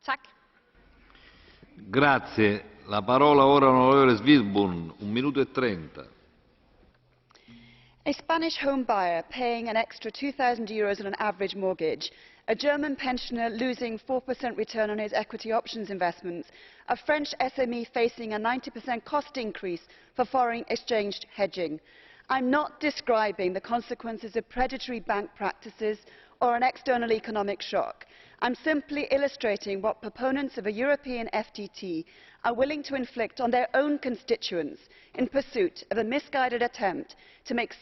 Tak. Grazie. La parola ora all'onorevole Swinburne, 1 minuto e 30. A Spanish home buyer paying an extra €2,000 on an average mortgage, a German pensioner losing 4% return on his equity options investments, a French SME facing a 90% cost increase for foreign exchange hedging. I'm not describing the consequences of predatory bank practices or an external economic shock. I'm simply illustrating what proponents of a European FTT are willing to inflict on their own constituents in pursuit of a misguided attempt to make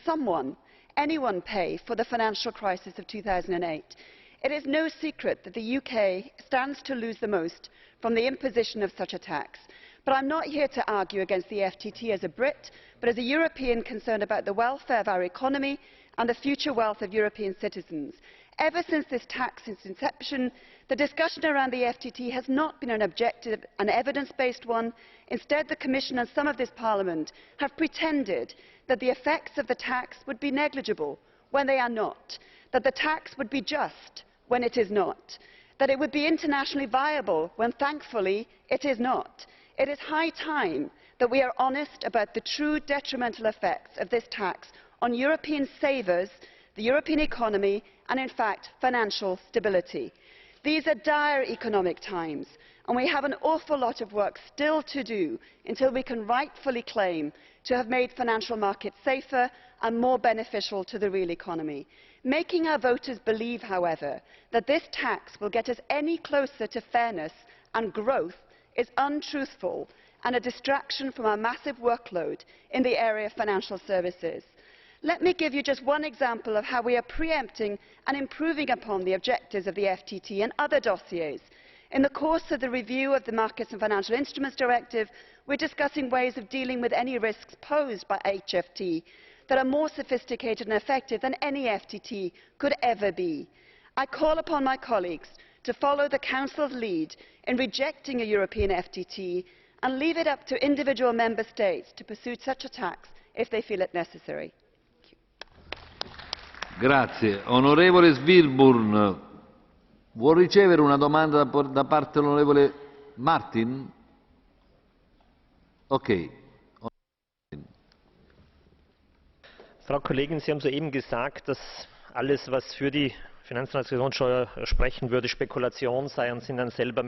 anyone pay for the financial crisis of 2008. It is no secret that the UK stands to lose the most from the imposition of such a tax. But I'm not here to argue against the FTT as a Brit, but as a European concerned about the welfare of our economy and the future wealth of European citizens. Ever since this tax's inception, the discussion around the FTT has not been an objective and evidence-based one. Instead, the Commission and some of this Parliament have pretended that the effects of the tax would be negligible when they are not, that the tax would be just when it is not, that it would be internationally viable when, thankfully, it is not. It is high time that we are honest about the true detrimental effects of this tax on European savers, the European economy and, in fact, financial stability. These are dire economic times, and we have an awful lot of work still to do until we can rightfully claim to have made financial markets safer and more beneficial to the real economy. Making our voters believe, however, that this tax will get us any closer to fairness and growth is untruthful and a distraction from our massive workload in the area of financial services. Let me give you just one example of how we are preempting and improving upon the objectives of the FTT and other dossiers. In the course of the review of the Markets and Financial Instruments Directive, we are discussing ways of dealing with any risks posed by HFT that are more sophisticated and effective than any FTT could ever be. I call upon my colleagues to follow the Council's lead in rejecting a European FTT and leave it up to individual member states to pursue such a tax if they feel it necessary. Grazie. Onorevole Swinburne, vuol ricevere una domanda da parte dell'onorevole Martin? Ok. Frau Kollegin, Sie haben soeben gesagt, dass alles, was für die Finanztransaktionssteuer sprechen würde, Spekulation sei und sind dann selber